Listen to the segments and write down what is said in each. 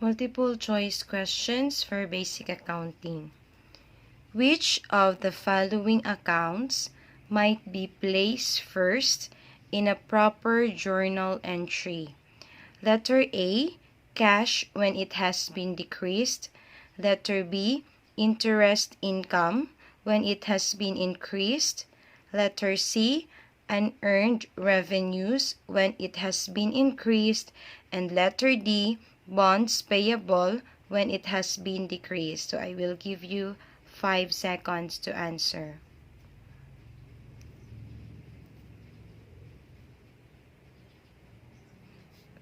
Multiple choice questions for basic accounting. Which of the following accounts might be placed first in a proper journal entry? Letter A, cash when it has been decreased. Letter B, interest income when it has been increased. Letter C, unearned revenues when it has been increased. And letter D, bonds payable when it has been decreased. So I will give you 5 seconds to answer.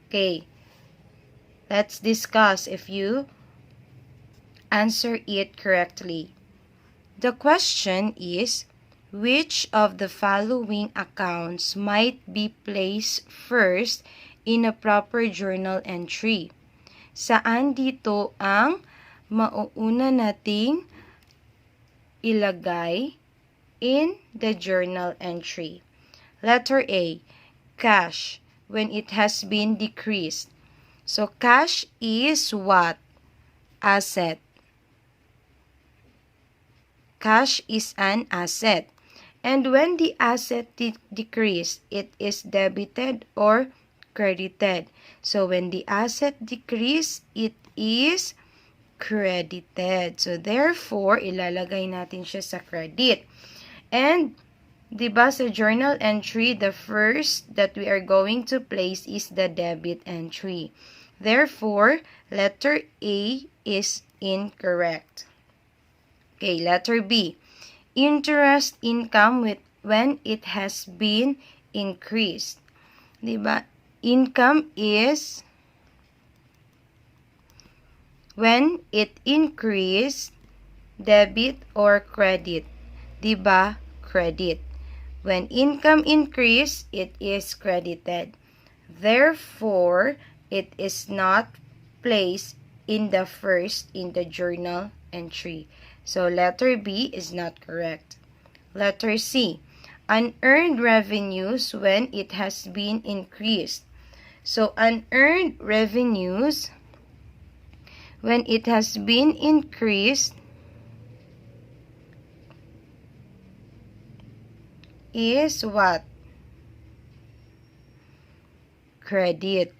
Okay, let's discuss if you answer it correctly. The question is, which of the following accounts might be placed first in a proper journal entry? Saan dito ang mauuna nating ilagay in the journal entry? Letter A, cash when it has been decreased. So cash is what? Asset. Cash is an asset. And when the asset decreased, it is debited or credited. So when the asset decrease, it is credited. So therefore, ilalagay natin siya sa credit. And diba sa journal entry, the first that we are going to place is the debit entry. Therefore, letter A is incorrect. Okay, letter B. Interest income when it has been increased. Diba? Income is when it increased, debit or credit. Diba? Credit. When income increase, it is credited. Therefore, it is not placed in the first in the journal entry. So, letter B is not correct. Letter C. Unearned revenues when it has been increased. So, unearned revenues when it has been increased is what? Credit.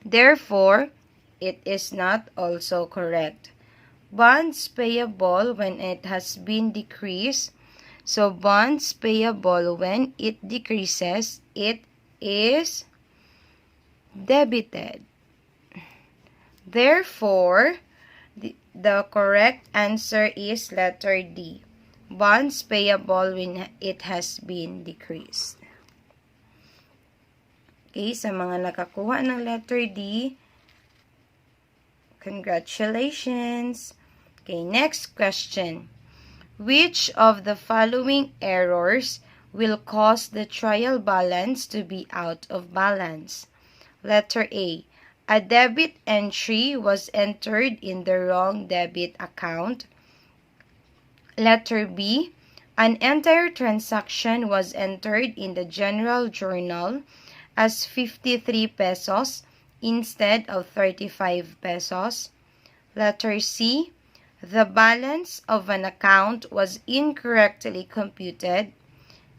Therefore, it is not also correct. Bonds payable when it has been decreased. So, bonds payable when it decreases, it is debited. Therefore, the correct answer is letter D. Bonds payable when it has been decreased. Okay, sa mga nakakuha ng letter D, congratulations. Okay, next question. Which of the following errors will cause the trial balance to be out of balance? Letter A. A debit entry was entered in the wrong debit account. Letter B. An entire transaction was entered in the general journal as 53 pesos instead of 35 pesos. Letter C. The balance of an account was incorrectly computed.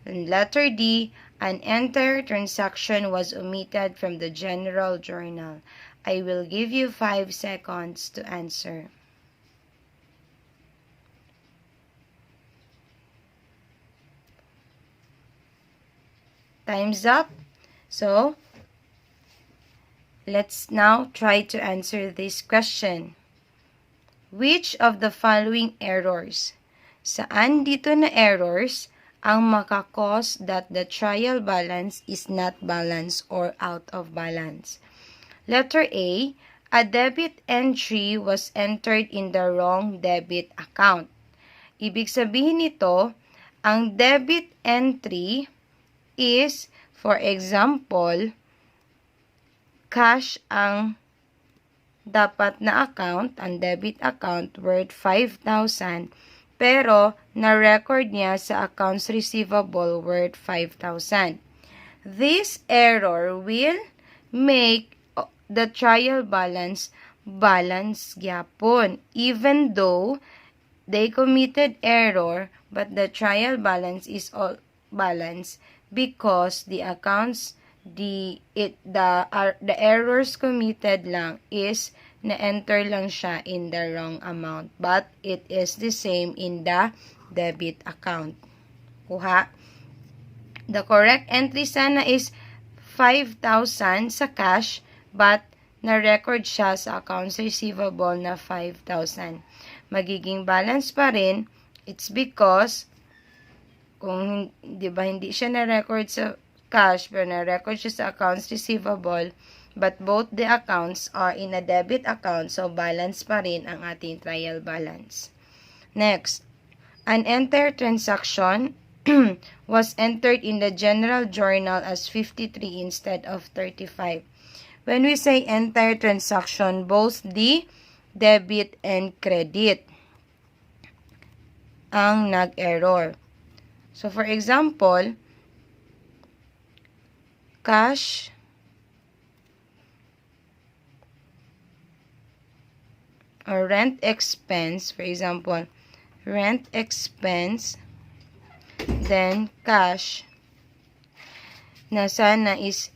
And letter D. An entire transaction was omitted from the general journal. I will give you 5 seconds to answer. Time's up. So, let's now try to answer this question. Which of the following errors? Saan dito na errors ang makakos that the trial balance is not balanced or out of balance? Letter A. A debit entry was entered in the wrong debit account. Ibig sabihin nito, ang debit entry is, for example, cash ang dapat na account, ang debit account worth 5,000, pero na-record niya sa accounts receivable worth 5,000. This error will make the trial balance gyapon. Even though they committed error, but the trial balance is all balance because the accounts the errors committed lang is na-enter lang siya in the wrong amount, but it is the same in the debit account. Kuha. The correct entry sana is 5,000 sa cash, but na-record siya sa accounts receivable na 5,000. Magiging balance pa rin, it's because kung di ba hindi siya na-record sa cash pero na-record siya sa accounts receivable, but both the accounts are in a debit account, so balance pa rin ang ating trial balance. Next, an entire transaction was entered in the general journal as 53 instead of 35. When we say entire transaction, both the debit and credit ang nag-error. So, for example, cash or rent expense, for example, rent expense, then cash, na sana is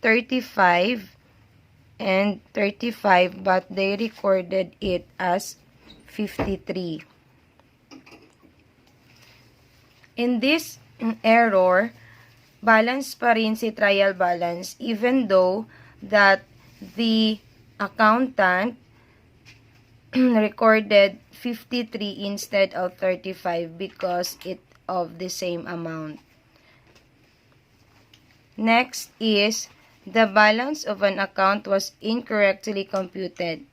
35 and 35, but they recorded it as 53. In this error, balance pa rin si trial balance even though that the accountant recorded 53 instead of 35 because it of the same amount. Next is the balance of an account was incorrectly computed.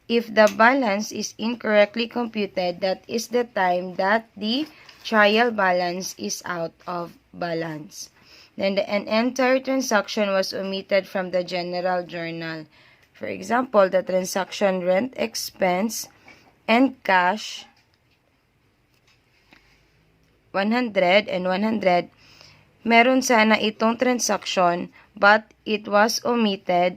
If the balance is incorrectly computed, that is the time that the trial balance is out of balance. Then an entire transaction was omitted from the general journal. For example, the transaction rent expense and cash 100 and 100. Meron sana itong transaction but it was omitted.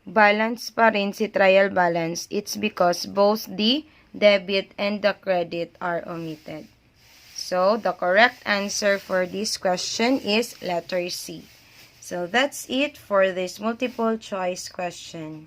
Balance pa rin si trial balance. It's because both the debit and the credit are omitted. So, the correct answer for this question is letter C. So, that's it for this multiple choice question.